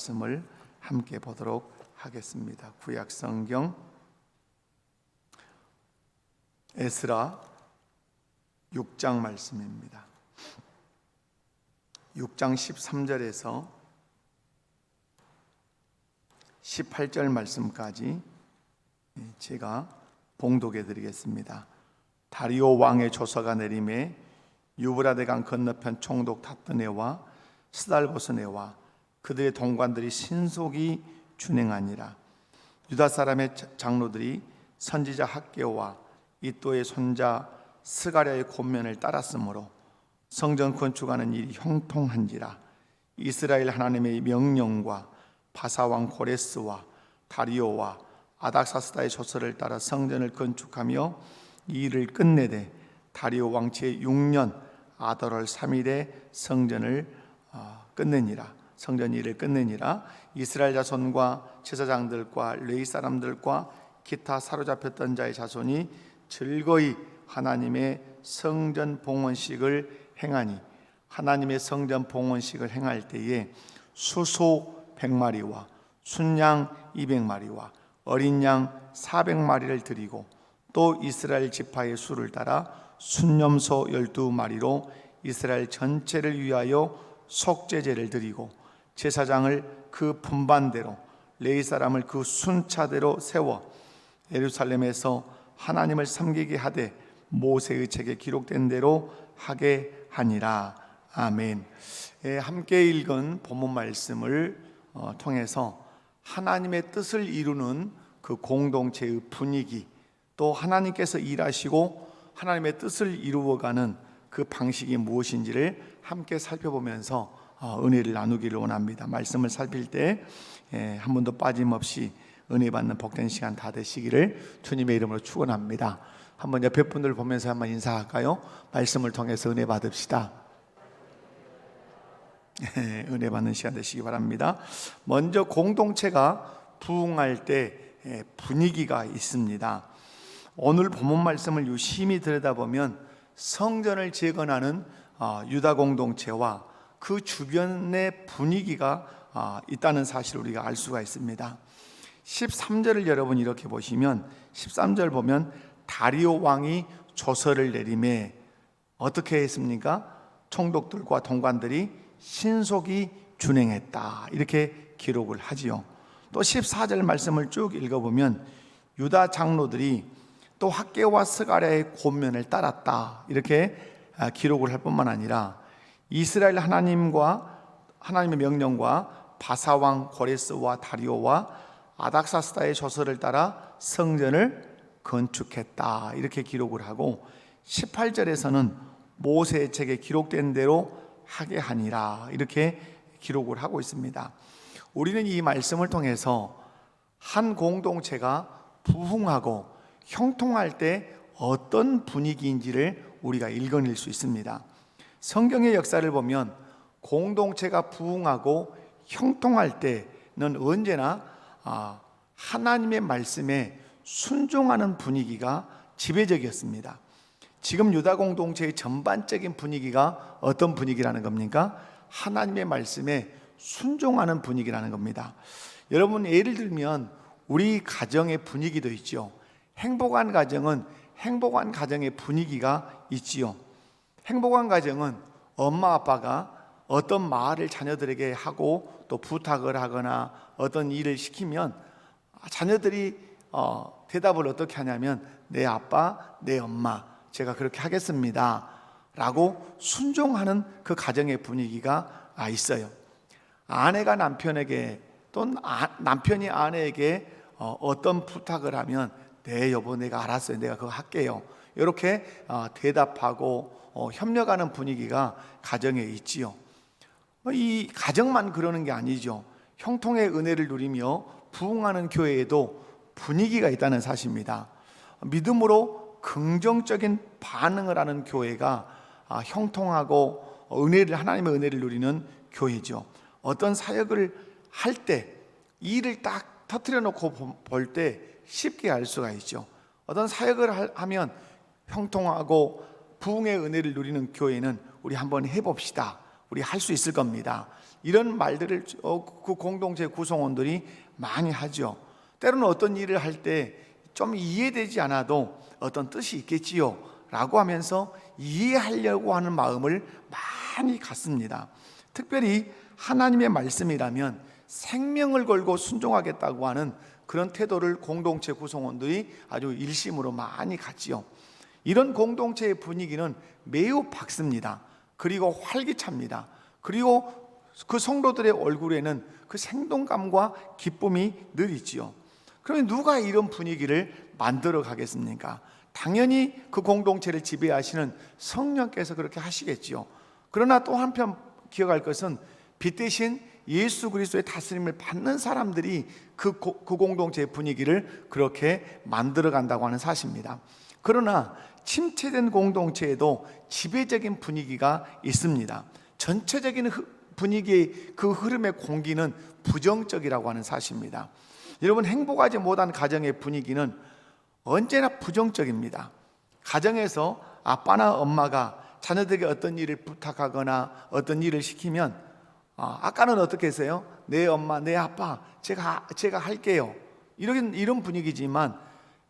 말씀을 함께 보도록 하겠습니다. 구약 성경 에스라 6장 말씀입니다. 6장 13절에서 18절 말씀까지 제가 봉독해 드리겠습니다. 다리오 왕의 조서가 내림에 유브라데 강 건너편 총독 tattene와 스달보스네와 그들의 동관들이 신속히 준행하니라. 유다 사람의 장로들이 선지자 학개오와 이또의 손자 스가랴의 권면을 따랐으므로 성전 건축하는 일이 형통한지라. 이스라엘 하나님의 명령과 바사왕 고레스와 다리오와 아닥사스다의 조서를 따라 성전을 건축하며 이 일을 끝내되 다리오 왕치의 6년 아달월 3일에 성전 일을 끝내니라. 이스라엘 자손과 제사장들과 레위 사람들과 기타 사로잡혔던 자의 자손이 즐거이 하나님의 성전 봉헌식을 행하니 하나님의 성전 봉헌식을 행할 때에 수소 100마리와 순양 200마리와 어린 양 400마리를 드리고 또 이스라엘 지파의 수를 따라 순염소 12마리로 이스라엘 전체를 위하여 속죄제를 드리고 제사장을 그 분반대로 레위 사람을 그 순차대로 세워 예루살렘에서 하나님을 섬기게 하되 모세의 책에 기록된 대로 하게 하니라. 아멘. 함께 읽은 본문 말씀을 통해서 하나님의 뜻을 이루는 그 공동체의 분위기, 또 하나님께서 일하시고 하나님의 뜻을 이루어가는 그 방식이 무엇인지를 함께 살펴보면서 은혜를 나누기를 원합니다. 말씀을 살필 때 한 번도 빠짐없이 은혜 받는 복된 시간 다 되시기를 주님의 이름으로 축원합니다. 한번 옆에 분들 보면서 한번 인사할까요? 말씀을 통해서 은혜 받읍시다. 은혜 받는 시간 되시기 바랍니다. 먼저 공동체가 부흥할 때 분위기가 있습니다. 오늘 본문 말씀을 유심히 들여다보면 성전을 재건하는 유다 공동체와 그 주변의 분위기가 있다는 사실을 우리가 알 수가 있습니다. 13절을 여러분 이렇게 보시면 13절 보면 다리오 왕이 조서를 내림에 어떻게 했습니까? 총독들과 동관들이 신속히 준행했다, 이렇게 기록을 하지요. 또 14절 말씀을 쭉 읽어보면 유다 장로들이 또 학개와 스가랴의 권면을 따랐다, 이렇게 기록을 할 뿐만 아니라 이스라엘 하나님의 명령과 바사왕 고레스와 다리오와 아닥사스다의 조서를 따라 성전을 건축했다, 이렇게 기록을 하고 18절에서는 모세의 책에 기록된 대로 하게 하니라, 이렇게 기록을 하고 있습니다. 우리는 이 말씀을 통해서 한 공동체가 부흥하고 형통할 때 어떤 분위기인지를 우리가 읽어낼 수 있습니다. 성경의 역사를 보면 공동체가 부흥하고 형통할 때는 언제나 하나님의 말씀에 순종하는 분위기가 지배적이었습니다. 지금 유다 공동체의 전반적인 분위기가 어떤 분위기라는 겁니까? 하나님의 말씀에 순종하는 분위기라는 겁니다. 여러분, 예를 들면 우리 가정의 분위기도 있죠. 행복한 가정은 행복한 가정의 분위기가 있지요. 행복한 가정은 엄마 아빠가 어떤 말을 자녀들에게 하고 또 부탁을 하거나 어떤 일을 시키면 자녀들이 대답을 어떻게 하냐면 내 아빠, 내 엄마, 제가 그렇게 하겠습니다 라고 순종하는 그 가정의 분위기가 있어요. 아내가 남편에게 또 남편이 아내에게 어떤 부탁을 하면 네 여보, 내가 알았어요, 내가 그거 할게요, 이렇게 대답하고 협력하는 분위기가 가정에 있지요. 이 가정만 그러는 게 아니죠. 형통의 은혜를 누리며 부흥하는 교회에도 분위기가 있다는 사실입니다. 믿음으로 긍정적인 반응을 하는 교회가 형통하고 하나님의 은혜를 누리는 교회죠. 어떤 사역을 할 때 일을 딱 터뜨려 놓고 볼 때 쉽게 알 수가 있죠. 어떤 사역을 하면 형통하고 부흥의 은혜를 누리는 교회는 우리 한번 해봅시다, 우리 할 수 있을 겁니다. 이런 말들을 그 공동체 구성원들이 많이 하죠. 때로는 어떤 일을 할 때 좀 이해되지 않아도 어떤 뜻이 있겠지요 라고 하면서 이해하려고 하는 마음을 많이 갖습니다. 특별히 하나님의 말씀이라면 생명을 걸고 순종하겠다고 하는 그런 태도를 공동체 구성원들이 아주 일심으로 많이 갖지요. 이런 공동체의 분위기는 매우 밝습니다. 그리고 활기찹니다. 그리고 그 성도들의 얼굴에는 그 생동감과 기쁨이 늘 있지요. 그러면 누가 이런 분위기를 만들어 가겠습니까? 당연히 그 공동체를 지배하시는 성령께서 그렇게 하시겠지요. 그러나 또 한편 기억할 것은 빛 대신 예수 그리스도의 다스림을 받는 사람들이 그 공동체의 분위기를 그렇게 만들어 간다고 하는 사실입니다. 그러나 침체된 공동체에도 지배적인 분위기가 있습니다. 전체적인 분위기의 그 흐름의 공기는 부정적이라고 하는 사실입니다. 여러분, 행복하지 못한 가정의 분위기는 언제나 부정적입니다. 가정에서 아빠나 엄마가 자녀들에게 어떤 일을 부탁하거나 어떤 일을 시키면 아까는 어떻게 했어요? 내 엄마, 내 아빠, 제가 할게요. 이런 분위기지만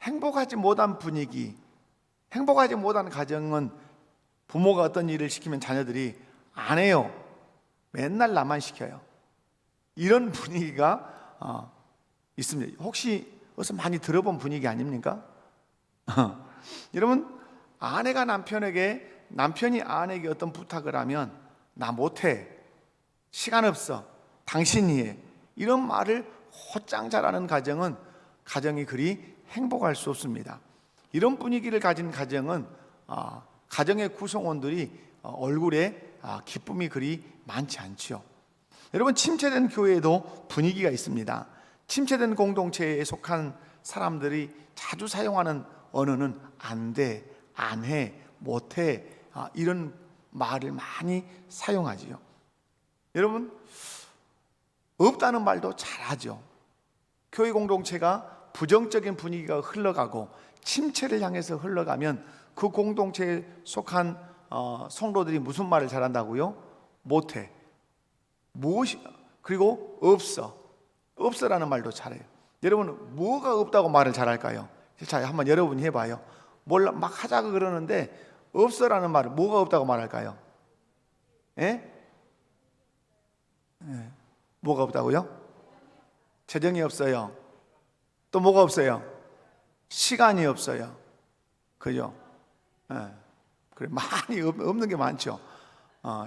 행복하지 못한 분위기, 행복하지 못한 가정은 부모가 어떤 일을 시키면 자녀들이 안 해요. 맨날 나만 시켜요. 이런 분위기가 있습니다. 혹시 어디서 많이 들어본 분위기 아닙니까? 여러분, 아내가 남편에게, 남편이 아내에게 어떤 부탁을 하면 나 못해, 시간 없어, 당신이 해, 이런 말을 곧장 잘하는 가정이 그리 행복할 수 없습니다. 이런 분위기를 가진 가정은 가정의 구성원들이 얼굴에 기쁨이 그리 많지 않지요. 여러분, 침체된 교회에도 분위기가 있습니다. 침체된 공동체에 속한 사람들이 자주 사용하는 언어는 안 돼, 안 해, 못 해, 이런 말을 많이 사용하지요. 여러분, 없다는 말도 잘하죠. 교회 공동체가 부정적인 분위기가 흘러가고 침체를 향해서 흘러가면 그 공동체에 속한 성도들이 무슨 말을 잘한다고요? 못해, 무엇이, 그리고 없어라는 말도 잘해요. 여러분, 뭐가 없다고 말을 잘할까요? 자, 한번 여러분이 해봐요. 몰라, 막 하자고 그러는데 없어라는 말을 뭐가 없다고 말할까요? 예? 뭐가 없다고요? 재정이 없어요. 또 뭐가 없어요? 시간이 없어요. 그죠? 그래, 많이 없는 게 많죠.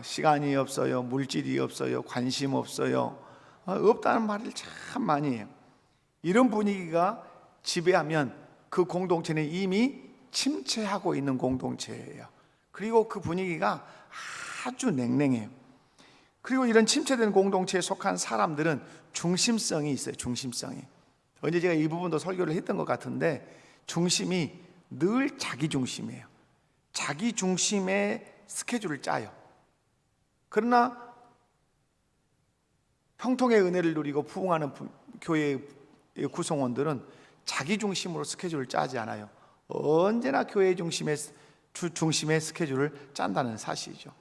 시간이 없어요, 물질이 없어요, 관심 없어요. 없다는 말을 참 많이 해요. 이런 분위기가 지배하면 그 공동체는 이미 침체하고 있는 공동체예요. 그리고 그 분위기가 아주 냉랭해요. 그리고 이런 침체된 공동체에 속한 사람들은 중심성이 있어요. 중심성이. 언제 제가 이 부분도 설교를 했던 것 같은데, 중심이 늘 자기 중심이에요. 자기 중심의 스케줄을 짜요. 그러나 형통의 은혜를 누리고 부흥하는 교회의 구성원들은 자기 중심으로 스케줄을 짜지 않아요. 언제나 교회 중심의 스케줄을 짠다는 사실이죠.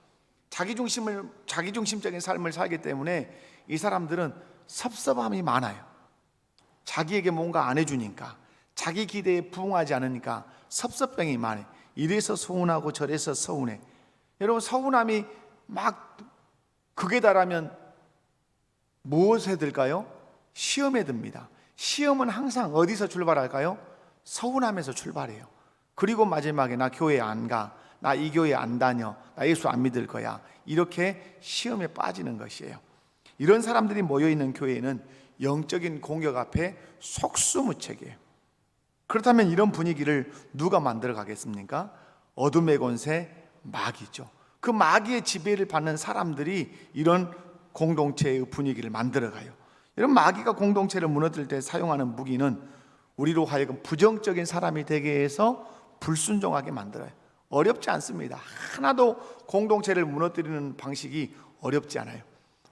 자기 중심적인 삶을 살기 때문에 이 사람들은 섭섭함이 많아요. 자기에게 뭔가 안 해주니까, 자기 기대에 부응하지 않으니까 섭섭병이 많아요. 이래서 서운하고 저래서 서운해. 여러분, 서운함이 막 극에 달하면 무엇에 들까요? 시험에 듭니다. 시험은 항상 어디서 출발할까요? 서운함에서 출발해요. 그리고 마지막에 나 교회 안 가, 나 이 교회 안 다녀, 나 예수 안 믿을 거야, 이렇게 시험에 빠지는 것이에요. 이런 사람들이 모여있는 교회는 영적인 공격 앞에 속수무책이에요. 그렇다면 이런 분위기를 누가 만들어 가겠습니까? 어둠의 권세 마귀죠. 그 마귀의 지배를 받는 사람들이 이런 공동체의 분위기를 만들어 가요. 이런 마귀가 공동체를 무너뜨릴 때 사용하는 무기는 우리로 하여금 부정적인 사람이 되게 해서 불순종하게 만들어요. 어렵지 않습니다. 하나도 공동체를 무너뜨리는 방식이 어렵지 않아요.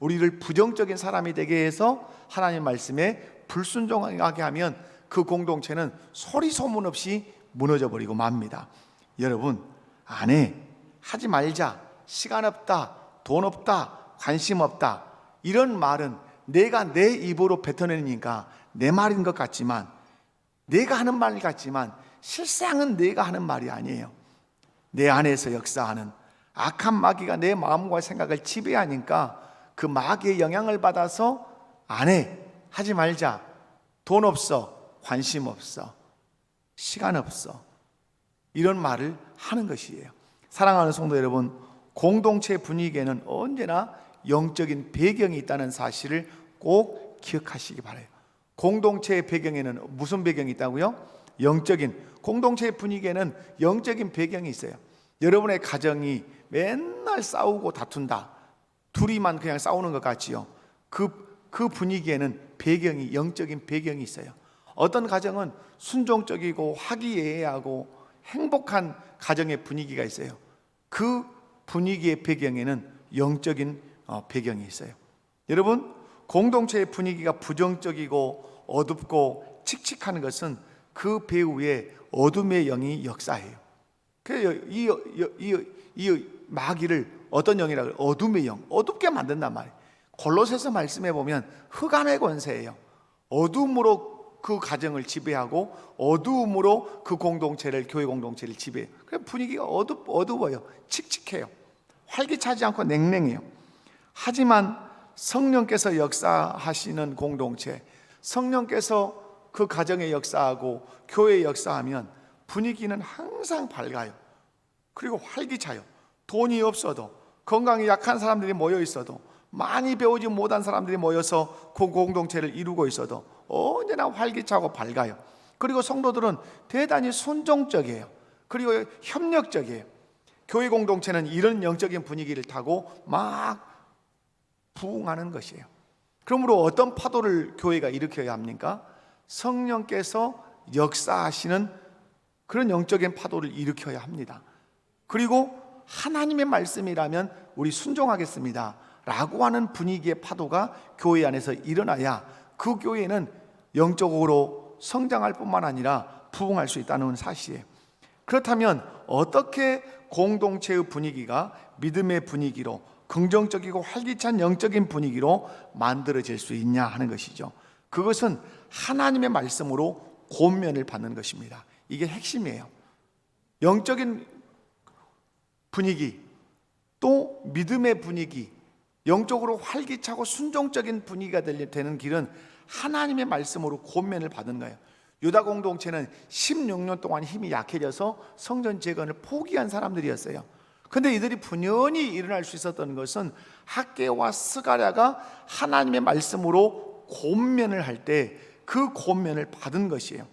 우리를 부정적인 사람이 되게 해서 하나님 말씀에 불순종하게 하면 그 공동체는 소리 소문 없이 무너져 버리고 맙니다. 여러분, 안 해, 하지 말자, 시간 없다, 돈 없다, 관심 없다, 이런 말은 내가 내 입으로 뱉어내니까 내 말인 것 같지만, 내가 하는 말 같지만 실상은 내가 하는 말이 아니에요. 내 안에서 역사하는 악한 마귀가 내 마음과 생각을 지배하니까 그 마귀의 영향을 받아서 안 해, 하지 말자, 돈 없어, 관심 없어, 시간 없어, 이런 말을 하는 것이에요. 사랑하는 성도 여러분, 공동체 분위기에는 언제나 영적인 배경이 있다는 사실을 꼭 기억하시기 바라요. 공동체의 배경에는 무슨 배경이 있다고요? 영적인, 공동체의 분위기에는 영적인 배경이 있어요. 여러분의 가정이 맨날 싸우고 다툰다, 둘이만 그냥 싸우는 것 같지요. 그 분위기에는 배경이, 영적인 배경이 있어요. 어떤 가정은 순종적이고 화기애애하고 행복한 가정의 분위기가 있어요. 그 분위기의 배경에는 영적인 배경이 있어요. 여러분, 공동체의 분위기가 부정적이고 어둡고 칙칙하는 것은 그 배후에 어둠의 영이 역사해요. 그래서 이 마귀를 어떤 영이라고 해요? 어둠의 영, 어둡게 만든단 말이에요. 골로새서 말씀해 보면 흑암의 권세예요. 어둠으로 그 가정을 지배하고 어두움으로 그 공동체를, 교회 공동체를 지배해요. 그래서 분위기가 어두워요. 칙칙해요. 활기차지 않고 냉랭해요. 하지만 성령께서 역사하시는 공동체, 성령께서 그 가정에 역사하고 교회에 역사하면 분위기는 항상 밝아요. 그리고 활기차요. 돈이 없어도, 건강이 약한 사람들이 모여 있어도, 많이 배우지 못한 사람들이 모여서 그 공동체를 이루고 있어도 언제나 활기차고 밝아요. 그리고 성도들은 대단히 순종적이에요. 그리고 협력적이에요. 교회 공동체는 이런 영적인 분위기를 타고 막 부흥하는 것이에요. 그러므로 어떤 파도를 교회가 일으켜야 합니까? 성령께서 역사하시는 그런 영적인 파도를 일으켜야 합니다. 그리고 하나님의 말씀이라면 우리 순종하겠습니다 라고 하는 분위기의 파도가 교회 안에서 일어나야 그 교회는 영적으로 성장할 뿐만 아니라 부흥할 수 있다는 사실이에요. 그렇다면 어떻게 공동체의 분위기가 믿음의 분위기로, 긍정적이고 활기찬 영적인 분위기로 만들어질 수 있냐 하는 것이죠. 그것은 하나님의 말씀으로 권면을 받는 것입니다. 이게 핵심이에요. 영적인 분위기, 또 믿음의 분위기, 영적으로 활기차고 순종적인 분위기가 되는 길은 하나님의 말씀으로 권면을 받은 거예요. 유다 공동체는 16년 동안 힘이 약해져서 성전 재건을 포기한 사람들이었어요. 그런데 이들이 분연히 일어날 수 있었던 것은 학개와 스가랴가 하나님의 말씀으로 권면을 할 때 그 권면을 받은 것이에요.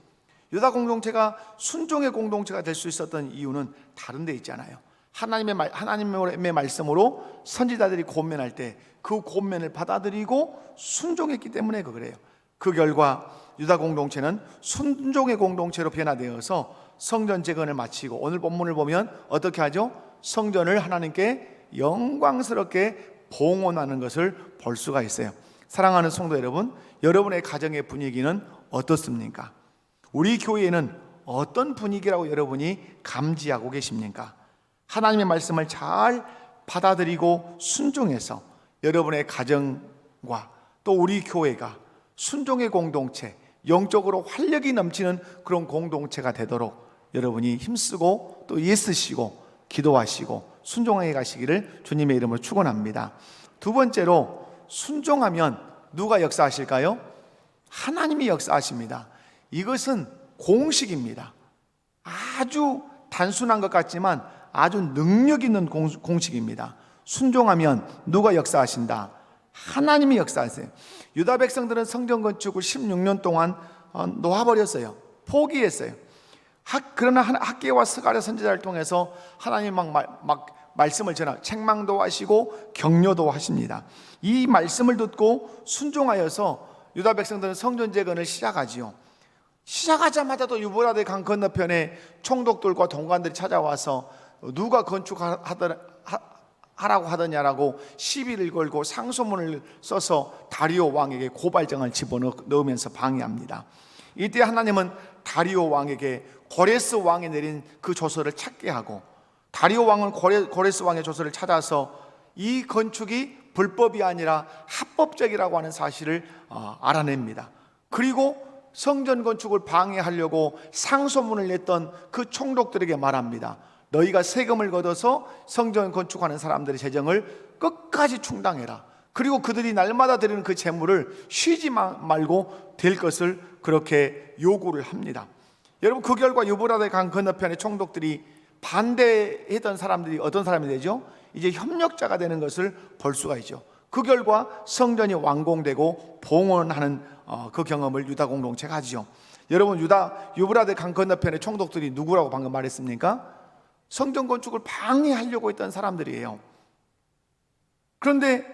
유다 공동체가 순종의 공동체가 될 수 있었던 이유는 다른 데 있잖아요. 하나님의 말씀으로 선지자들이 권면할 때 그 권면을 받아들이고 순종했기 때문에 그래요. 그 결과 유다 공동체는 순종의 공동체로 변화되어서 성전 재건을 마치고, 오늘 본문을 보면 어떻게 하죠? 성전을 하나님께 영광스럽게 봉헌하는 것을 볼 수가 있어요. 사랑하는 성도 여러분, 여러분의 가정의 분위기는 어떻습니까? 우리 교회는 어떤 분위기라고 여러분이 감지하고 계십니까? 하나님의 말씀을 잘 받아들이고 순종해서 여러분의 가정과 또 우리 교회가 순종의 공동체, 영적으로 활력이 넘치는 그런 공동체가 되도록 여러분이 힘쓰고 또 애쓰시고 기도하시고 순종하게 가시기를 주님의 이름으로 축원합니다. 두 번째로, 순종하면 누가 역사하실까요? 하나님이 역사하십니다. 이것은 공식입니다. 아주 단순한 것 같지만 아주 능력 있는 공식입니다. 순종하면 누가 역사하신다? 하나님이 역사하세요. 유다 백성들은 성전 건축을 16년 동안 놓아버렸어요. 포기했어요. 그러나 학개와 스가랴 선지자를 통해서 하나님 막 말씀을 전하, 책망도 하시고 격려도 하십니다. 이 말씀을 듣고 순종하여서 유다 백성들은 성전 재건을 시작하지요. 시작하자마자 또 유브라데 강 건너편에 총독들과 동관들이 찾아와서 누가 건축하라고 하더냐라고 시비를 걸고 상소문을 써서 다리오 왕에게 고발장을 집어넣으면서 방해합니다. 이때 하나님은 다리오 왕에게 고레스 왕이 내린 그 조서를 찾게 하고, 다리오 왕은 고레스 왕의 조서를 찾아서 이 건축이 불법이 아니라 합법적이라고 하는 사실을 알아냅니다. 그리고 성전 건축을 방해하려고 상소문을 냈던 그 총독들에게 말합니다. 너희가 세금을 걷어서 성전 건축하는 사람들의 재정을 끝까지 충당해라. 그리고 그들이 날마다 드리는 그 재물을 쉬지 말고 될 것을 그렇게 요구를 합니다. 여러분, 그 결과 유브라데 강 건너편의 총독들이 반대했던 사람들이 어떤 사람이 되죠? 이제 협력자가 되는 것을 볼 수가 있죠. 그 결과 성전이 완공되고 봉헌하는 그 경험을 유다 공동체가 하죠. 여러분, 유브라데 강 건너편의 총독들이 누구라고 방금 말했습니까? 성전 건축을 방해하려고 했던 사람들이에요. 그런데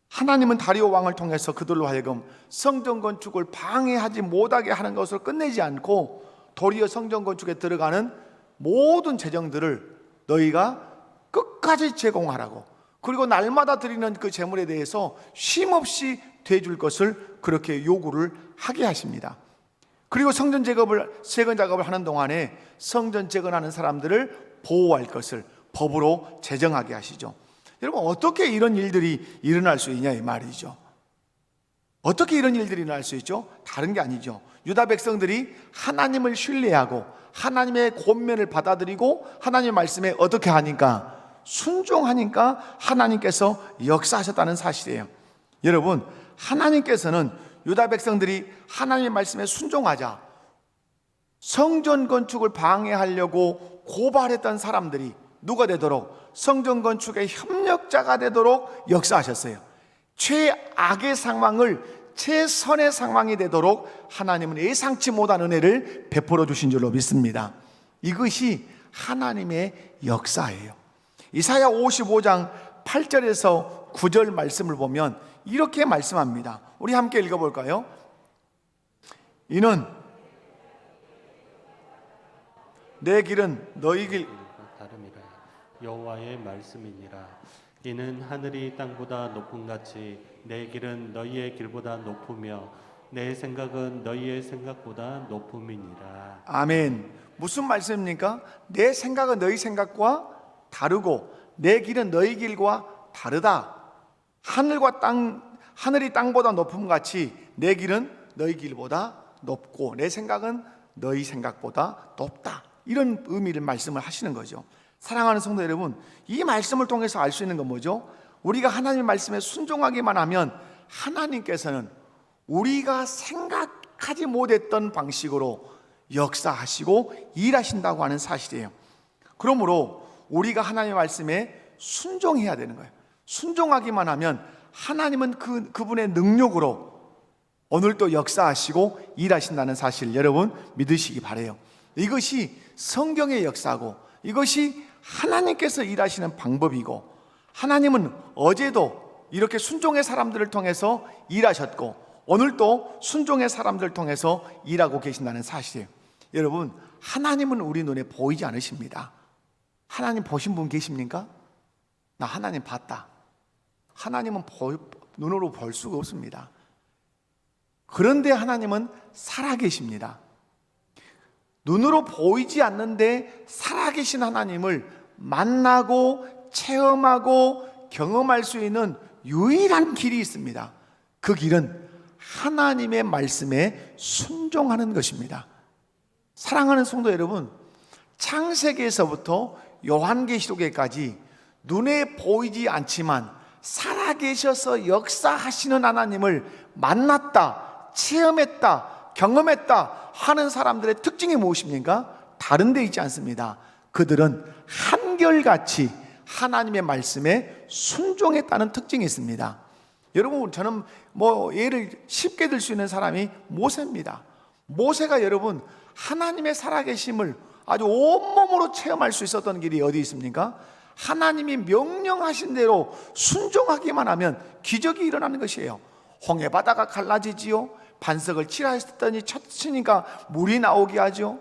하나님은 다리오 왕을 통해서 그들로 하여금 성전 건축을 방해하지 못하게 하는 것을 끝내지 않고 도리어 성전 건축에 들어가는 모든 재정들을 너희가 끝까지 제공하라고, 그리고 날마다 드리는 그 재물에 대해서 쉼없이 대줄 것을 그렇게 요구를 하게 하십니다. 그리고 성전 작업을 하는 동안에 성전 재건하는 사람들을 보호할 것을 법으로 제정하게 하시죠. 여러분, 어떻게 이런 일들이 일어날 수 있냐 이 말이죠. 어떻게 이런 일들이 일어날 수 있죠? 다른 게 아니죠. 유다 백성들이 하나님을 신뢰하고 하나님의 권면을 받아들이고 하나님의 말씀에 어떻게 하니까, 순종하니까 하나님께서 역사하셨다는 사실이에요. 여러분, 하나님께서는 유다 백성들이 하나님의 말씀에 순종하자 성전 건축을 방해하려고 고발했던 사람들이 누가 되도록, 성전 건축의 협력자가 되도록 역사하셨어요. 최악의 상황을 최선의 상황이 되도록 하나님은 예상치 못한 은혜를 베풀어 주신 줄로 믿습니다. 이것이 하나님의 역사예요. 이사야 55장 8절에서 9절 말씀을 보면 이렇게 말씀합니다. 우리 함께 읽어볼까요? 이는 내 길은 너희 길 다름이라 여호와의 말씀이니라. 이는 하늘이 땅보다 높음같이 내 길은 너희의 길보다 높으며 내 생각은 너희의 생각보다 높음이니라. 아멘. 무슨 말씀입니까? 내 생각은 너희 생각과 다르고 내 길은 너희 길과 다르다. 하늘이 땅보다 높음 같이 내 길은 너희 길보다 높고 내 생각은 너희 생각보다 높다. 이런 의미를 말씀을 하시는 거죠. 사랑하는 성도 여러분, 이 말씀을 통해서 알 수 있는 건 뭐죠? 우리가 하나님의 말씀에 순종하기만 하면 하나님께서는 우리가 생각하지 못했던 방식으로 역사하시고 일하신다고 하는 사실이에요. 그러므로 우리가 하나님의 말씀에 순종해야 되는 거예요. 순종하기만 하면 하나님은 그분의 능력으로 오늘도 역사하시고 일하신다는 사실 여러분 믿으시기 바라요. 이것이 성경의 역사고 이것이 하나님께서 일하시는 방법이고, 하나님은 어제도 이렇게 순종의 사람들을 통해서 일하셨고 오늘도 순종의 사람들을 통해서 일하고 계신다는 사실이에요. 여러분, 하나님은 우리 눈에 보이지 않으십니다. 하나님 보신 분 계십니까? 나 하나님 봤다. 하나님은 눈으로 볼 수가 없습니다. 그런데 하나님은 살아계십니다. 눈으로 보이지 않는데 살아계신 하나님을 만나고 체험하고 경험할 수 있는 유일한 길이 있습니다. 그 길은 하나님의 말씀에 순종하는 것입니다. 사랑하는 성도 여러분, 창세기에서부터 요한계시록에까지 눈에 보이지 않지만 살아계셔서 역사하시는 하나님을 만났다, 체험했다, 경험했다 하는 사람들의 특징이 무엇입니까? 다른 데 있지 않습니다. 그들은 한결같이 하나님의 말씀에 순종했다는 특징이 있습니다. 여러분, 저는 예를 쉽게 들 수 있는 사람이 모세입니다. 모세가 여러분 하나님의 살아계심을 아주 온몸으로 체험할 수 있었던 길이 어디 있습니까? 하나님이 명령하신 대로 순종하기만 하면 기적이 일어나는 것이에요. 홍해바다가 갈라지지요. 반석을 칠하였더니 쳤으니까 물이 나오게 하죠.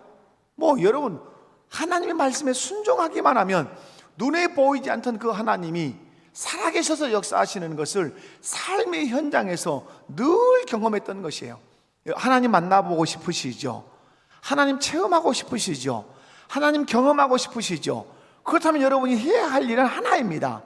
여러분, 하나님의 말씀에 순종하기만 하면 눈에 보이지 않던 그 하나님이 살아계셔서 역사하시는 것을 삶의 현장에서 늘 경험했던 것이에요. 하나님 만나보고 싶으시죠? 하나님 체험하고 싶으시죠? 하나님 경험하고 싶으시죠? 그렇다면 여러분이 해야 할 일은 하나입니다.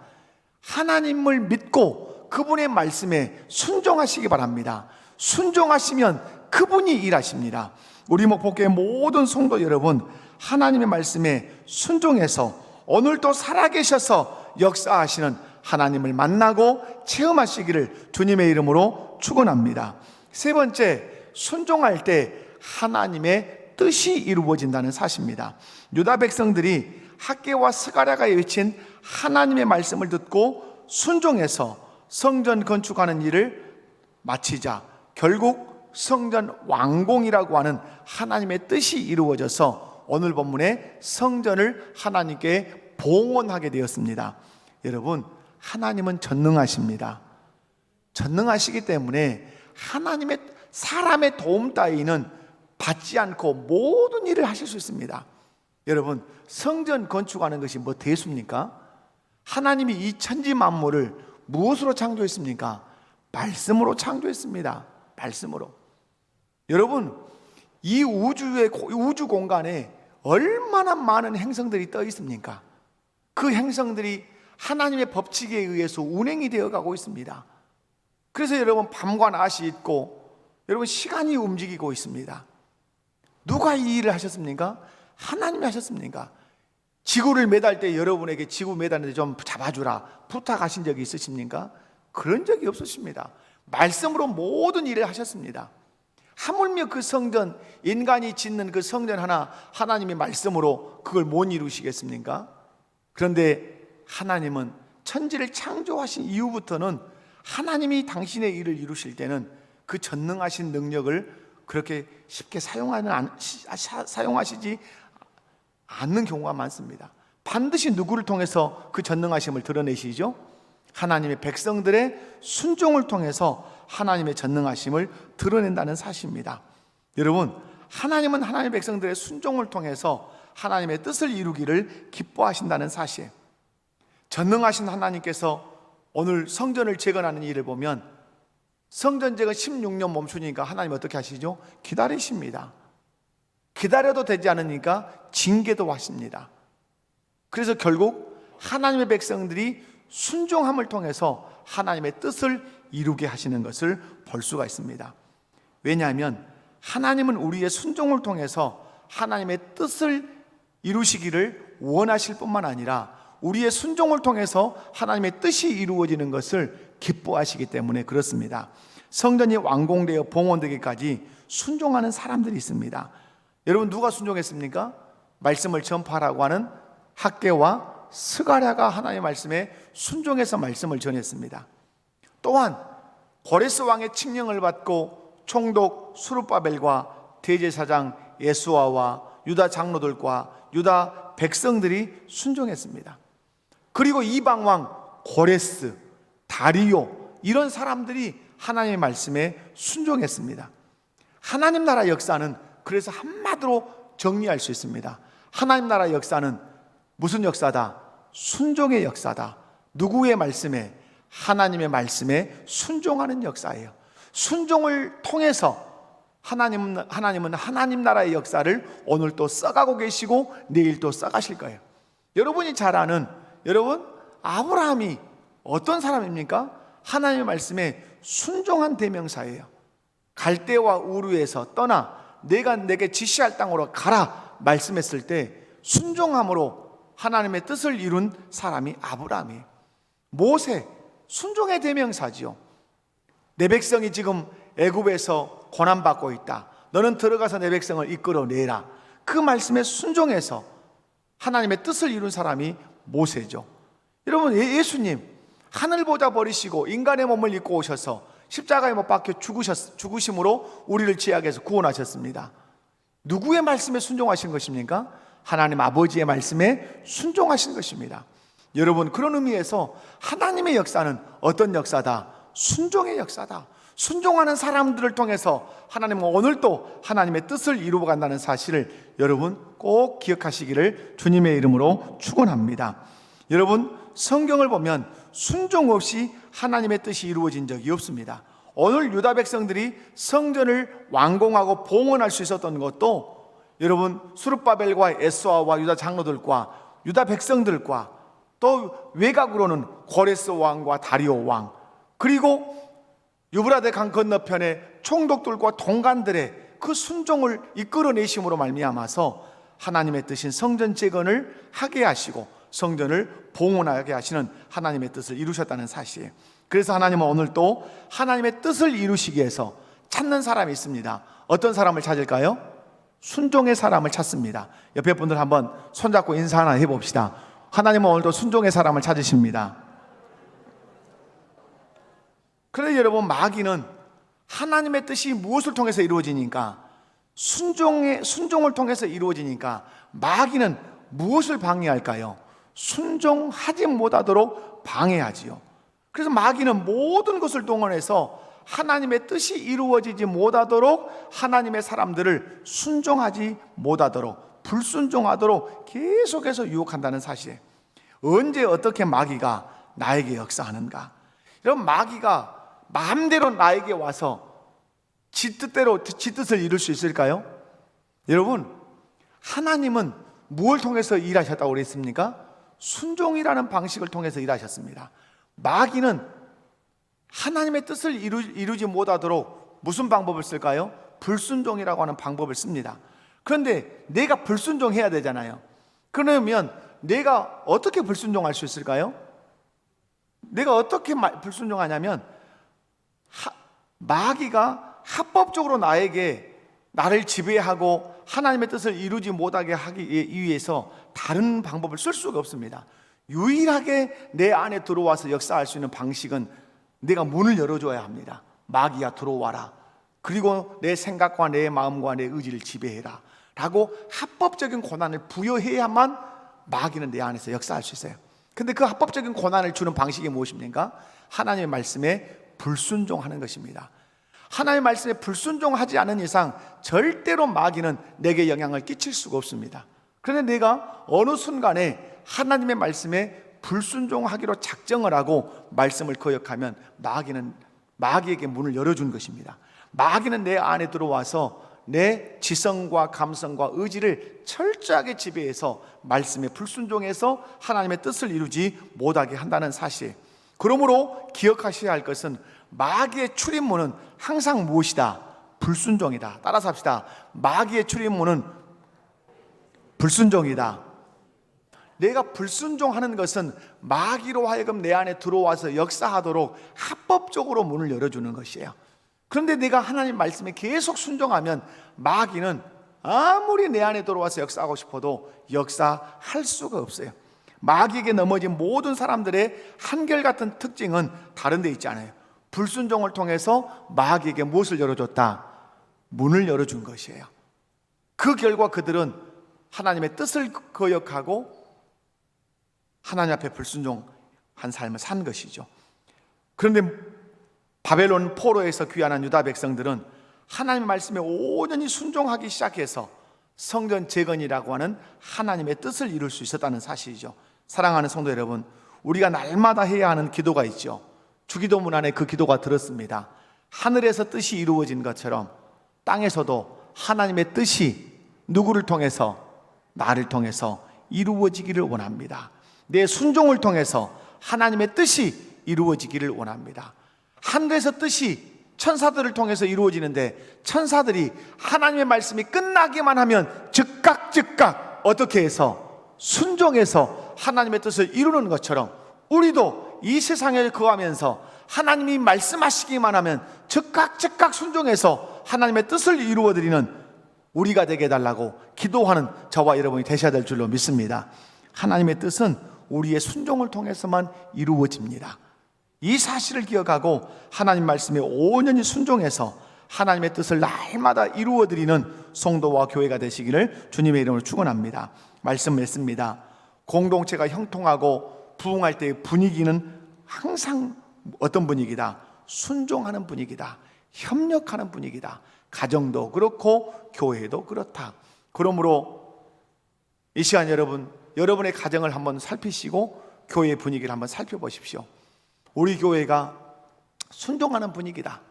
하나님을 믿고 그분의 말씀에 순종하시기 바랍니다. 순종하시면 그분이 일하십니다. 우리 목포교회 모든 성도 여러분, 하나님의 말씀에 순종해서 오늘도 살아계셔서 역사하시는 하나님을 만나고 체험하시기를 주님의 이름으로 축원합니다. 세 번째, 순종할 때 하나님의 뜻이 이루어진다는 사실입니다. 유다 백성들이 학개와 스가랴가 외친 하나님의 말씀을 듣고 순종해서 성전 건축하는 일을 마치자 결국 성전 완공이라고 하는 하나님의 뜻이 이루어져서 오늘 본문에 성전을 하나님께 봉헌하게 되었습니다. 여러분, 하나님은 전능하십니다. 전능하시기 때문에 하나님의 사람의 도움 따위는 받지 않고 모든 일을 하실 수 있습니다. 여러분, 성전 건축하는 것이 뭐 대수입니까? 하나님이 이 천지 만물을 무엇으로 창조했습니까? 말씀으로 창조했습니다. 말씀으로. 여러분, 이 우주 공간에 얼마나 많은 행성들이 떠 있습니까? 그 행성들이 하나님의 법칙에 의해서 운행이 되어 가고 있습니다. 그래서 여러분, 밤과 낮이 있고 여러분, 시간이 움직이고 있습니다. 누가 이 일을 하셨습니까? 하나님이 하셨습니까? 지구를 매달 때 여러분에게 지구 매달는데 좀 잡아주라 부탁하신 적이 있으십니까? 그런 적이 없으십니다. 말씀으로 모든 일을 하셨습니다. 하물며 그 성전, 인간이 짓는 그 성전 하나 하나님의 말씀으로 그걸 못 이루시겠습니까? 그런데 하나님은 천지를 창조하신 이후부터는 하나님이 당신의 일을 이루실 때는 그 전능하신 능력을 그렇게 쉽게 사용하시지 않는 경우가 많습니다. 반드시 누구를 통해서 그 전능하심을 드러내시죠? 하나님의 백성들의 순종을 통해서 하나님의 전능하심을 드러낸다는 사실입니다. 여러분, 하나님은 하나님의 백성들의 순종을 통해서 하나님의 뜻을 이루기를 기뻐하신다는 사실. 전능하신 하나님께서 오늘 성전을 재건하는 일을 보면 성전 재건 16년 멈추니까 하나님 어떻게 하시죠? 기다리십니다. 기다려도 되지 않으니까 징계도 하십니다. 그래서 결국 하나님의 백성들이 순종함을 통해서 하나님의 뜻을 이루게 하시는 것을 볼 수가 있습니다. 왜냐하면 하나님은 우리의 순종을 통해서 하나님의 뜻을 이루시기를 원하실 뿐만 아니라 우리의 순종을 통해서 하나님의 뜻이 이루어지는 것을 기뻐하시기 때문에 그렇습니다. 성전이 완공되어 봉헌되기까지 순종하는 사람들이 있습니다. 여러분, 누가 순종했습니까? 말씀을 전파하라고 하는 학개와 스가랴가 하나님의 말씀에 순종해서 말씀을 전했습니다. 또한 고레스 왕의 칙령을 받고 총독 수르바벨과 대제사장 예수아와 유다 장로들과 유다 백성들이 순종했습니다. 그리고 이방 왕 고레스, 다리오 이런 사람들이 하나님의 말씀에 순종했습니다. 하나님 나라 역사는 그래서 한마디로 정리할 수 있습니다. 하나님 나라 역사는 무슨 역사다? 순종의 역사다. 누구의 말씀에? 하나님의 말씀에 순종하는 역사예요. 순종을 통해서 하나님은 하나님 나라의 역사를 오늘 또 써가고 계시고 내일 또 써가실 거예요. 여러분이 잘 아는 아브라함이 어떤 사람입니까? 하나님의 말씀에 순종한 대명사예요. 갈대와 우르에서 떠나 내가 내게 지시할 땅으로 가라 말씀했을 때 순종함으로 하나님의 뜻을 이룬 사람이 아브라함이에요. 모세, 순종의 대명사지요. 내 백성이 지금 애굽에서 고난받고 있다. 너는 들어가서 내 백성을 이끌어내라. 그 말씀에 순종해서 하나님의 뜻을 이룬 사람이 모세죠. 여러분, 예수님 하늘보다 버리시고 인간의 몸을 입고 오셔서 십자가에 못 박혀 죽으심으로 우리를 죄악에서 구원하셨습니다. 누구의 말씀에 순종하신 것입니까? 하나님 아버지의 말씀에 순종하신 것입니다. 여러분, 그런 의미에서 하나님의 역사는 어떤 역사다? 순종의 역사다. 순종하는 사람들을 통해서 하나님은 오늘도 하나님의 뜻을 이루어 간다는 사실을 여러분 꼭 기억하시기를 주님의 이름으로 축원합니다. 여러분, 성경을 보면 순종 없이 하나님의 뜻이 이루어진 적이 없습니다. 오늘 유다 백성들이 성전을 완공하고 봉헌할 수 있었던 것도 여러분 수르바벨과 에스아와 유다 장로들과 유다 백성들과 또 외곽으로는 고레스 왕과 다리오 왕, 그리고 유브라데 강 건너편에 총독들과 동관들의 그 순종을 이끌어내심으로 말미암아서 하나님의 뜻인 성전 재건을 하게 하시고 성전을 봉헌하게 하시는 하나님의 뜻을 이루셨다는 사실이에요. 그래서 하나님은 오늘 또 하나님의 뜻을 이루시기 위해서 찾는 사람이 있습니다. 어떤 사람을 찾을까요? 순종의 사람을 찾습니다. 옆에 분들 한번 손잡고 인사 하나 해봅시다. 하나님은 오늘도 순종의 사람을 찾으십니다. 그런데 여러분, 마귀는 하나님의 뜻이 무엇을 통해서 이루어지니까, 순종을 통해서 이루어지니까 마귀는 무엇을 방해할까요? 순종하지 못하도록 방해하지요. 그래서 마귀는 모든 것을 동원해서 하나님의 뜻이 이루어지지 못하도록, 하나님의 사람들을 순종하지 못하도록, 불순종하도록 계속해서 유혹한다는 사실이에요. 언제 어떻게 마귀가 나에게 역사하는가? 여러분, 마귀가 마음대로 나에게 와서 지 뜻대로 지 뜻을 이룰 수 있을까요? 여러분, 하나님은 무엇을 통해서 일하셨다고 그랬습니까? 순종이라는 방식을 통해서 일하셨습니다. 마귀는 하나님의 뜻을 이루지 못하도록 무슨 방법을 쓸까요? 불순종이라고 하는 방법을 씁니다. 그런데 내가 불순종해야 되잖아요. 그러면 내가 어떻게 불순종할 수 있을까요? 내가 어떻게 불순종하냐면, 마귀가 합법적으로 나를 지배하고 하나님의 뜻을 이루지 못하게 하기 위해서 다른 방법을 쓸 수가 없습니다. 유일하게 내 안에 들어와서 역사할 수 있는 방식은 내가 문을 열어줘야 합니다. 마귀야, 들어와라. 그리고 내 생각과 내 마음과 내 의지를 지배해라 라고 합법적인 권한을 부여해야만 마귀는 내 안에서 역사할 수 있어요. 근데 그 합법적인 권한을 주는 방식이 무엇입니까? 하나님의 말씀에 불순종하는 것입니다. 하나님의 말씀에 불순종하지 않은 이상 절대로 마귀는 내게 영향을 끼칠 수가 없습니다. 그런데 내가 어느 순간에 하나님의 말씀에 불순종하기로 작정을 하고 말씀을 거역하면 마귀에게 문을 열어준 것입니다. 마귀는 내 안에 들어와서 내 지성과 감성과 의지를 철저하게 지배해서 말씀에 불순종해서 하나님의 뜻을 이루지 못하게 한다는 사실. 그러므로 기억하셔야 할 것은 마귀의 출입문은 항상 무엇이다? 불순종이다. 따라서 합시다. 마귀의 출입문은 불순종이다. 내가 불순종하는 것은 마귀로 하여금 내 안에 들어와서 역사하도록 합법적으로 문을 열어주는 것이에요. 그런데 내가 하나님 말씀에 계속 순종하면 마귀는 아무리 내 안에 들어와서 역사하고 싶어도 역사할 수가 없어요. 마귀에게 넘어진 모든 사람들의 한결같은 특징은 다른 데 있지 않아요. 불순종을 통해서 마귀에게 무엇을 열어줬다? 문을 열어준 것이에요. 그 결과 그들은 하나님의 뜻을 거역하고 하나님 앞에 불순종한 삶을 산 것이죠. 그런데 바벨론 포로에서 귀환한 유다 백성들은 하나님의 말씀에 온전히 순종하기 시작해서 성전 재건이라고 하는 하나님의 뜻을 이룰 수 있었다는 사실이죠. 사랑하는 성도 여러분, 우리가 날마다 해야 하는 기도가 있죠. 주기도문 안에 그 기도가 들었습니다. 하늘에서 뜻이 이루어진 것처럼 땅에서도 하나님의 뜻이 누구를 통해서? 나를 통해서 이루어지기를 원합니다. 내 순종을 통해서 하나님의 뜻이 이루어지기를 원합니다. 하늘에서 뜻이 천사들을 통해서 이루어지는데, 천사들이 하나님의 말씀이 끝나기만 하면 즉각 어떻게 해서 순종해서 하나님의 뜻을 이루는 것처럼 우리도 이 세상에 거하면서 하나님이 말씀하시기만 하면 즉각 순종해서 하나님의 뜻을 이루어드리는 우리가 되게 해달라고 기도하는 저와 여러분이 되셔야 될 줄로 믿습니다. 하나님의 뜻은 우리의 순종을 통해서만 이루어집니다. 이 사실을 기억하고 하나님 말씀에 온전히 순종해서 하나님의 뜻을 날마다 이루어드리는 성도와 교회가 되시기를 주님의 이름으로 축원합니다. 말씀 맺습니다. 공동체가 형통하고 부흥할 때의 분위기는 항상 어떤 분위기다? 순종하는 분위기다. 협력하는 분위기다. 가정도 그렇고 교회도 그렇다. 그러므로 이 시간 여러분의 가정을 한번 살피시고 교회의 분위기를 한번 살펴보십시오. 우리 교회가 순종하는 분위기다,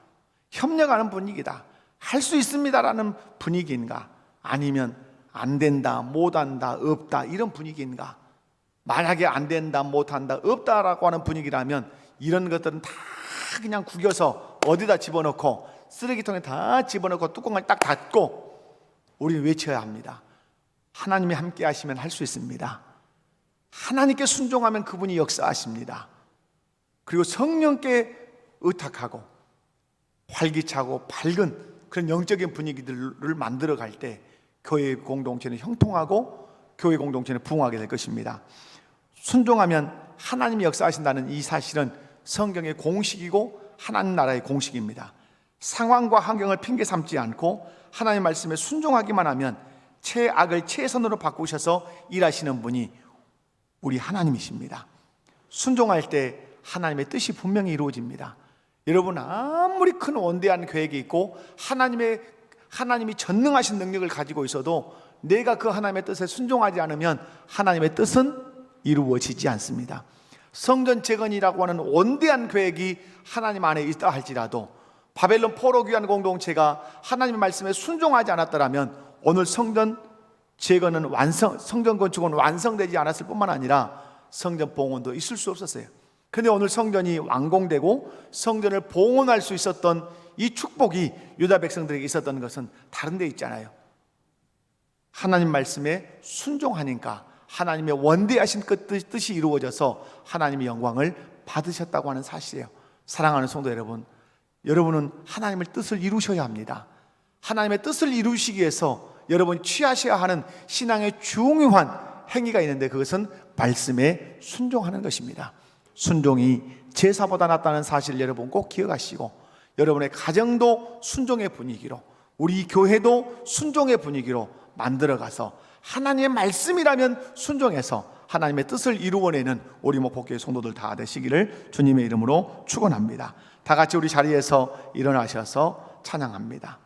협력하는 분위기다, 할 수 있습니다라는 분위기인가? 아니면 안 된다, 못한다, 없다 이런 분위기인가? 만약에 안 된다, 못한다, 없다라고 하는 분위기라면 이런 것들은 다 그냥 구겨서 어디다 집어넣고 쓰레기통에 다 집어넣고 뚜껑을 딱 닫고 우리는 외쳐야 합니다. 하나님이 함께 하시면 할 수 있습니다. 하나님께 순종하면 그분이 역사하십니다. 그리고 성령께 의탁하고 활기차고 밝은 그런 영적인 분위기들을 만들어 갈 때 교회 공동체는 형통하고 교회 공동체는 부흥하게 될 것입니다. 순종하면 하나님이 역사하신다는 이 사실은 성경의 공식이고 하나님 나라의 공식입니다. 상황과 환경을 핑계 삼지 않고 하나님 말씀에 순종하기만 하면 최악을 최선으로 바꾸셔서 일하시는 분이 우리 하나님이십니다. 순종할 때 하나님의 뜻이 분명히 이루어집니다. 여러분, 아무리 큰 원대한 계획이 있고 하나님이 전능하신 능력을 가지고 있어도 내가 그 하나님의 뜻에 순종하지 않으면 하나님의 뜻은 이루어지지 않습니다. 성전 재건이라고 하는 원대한 계획이 하나님 안에 있다 할지라도 바벨론 포로 귀환 공동체가 하나님의 말씀에 순종하지 않았더라면 오늘 성전 재건은 성전 건축은 완성되지 않았을 뿐만 아니라 성전 봉헌도 있을 수 없었어요. 그런데 오늘 성전이 완공되고 성전을 봉헌할 수 있었던 이 축복이 유다 백성들에게 있었던 것은 다른 데 있잖아요. 하나님 말씀에 순종하니까 하나님의 원대하신 그 뜻이 이루어져서 하나님의 영광을 받으셨다고 하는 사실이에요. 사랑하는 성도 여러분, 여러분은 하나님의 뜻을 이루셔야 합니다. 하나님의 뜻을 이루시기 위해서 여러분이 취하셔야 하는 신앙의 중요한 행위가 있는데 그것은 말씀에 순종하는 것입니다. 순종이 제사보다 낫다는 사실 여러분 꼭 기억하시고 여러분의 가정도 순종의 분위기로 우리 교회도 순종의 분위기로 만들어가서 하나님의 말씀이라면 순종해서 하나님의 뜻을 이루어내는 우리 목포교회 성도들 다 되시기를 주님의 이름으로 축원합니다. 다 같이 우리 자리에서 일어나셔서 찬양합니다.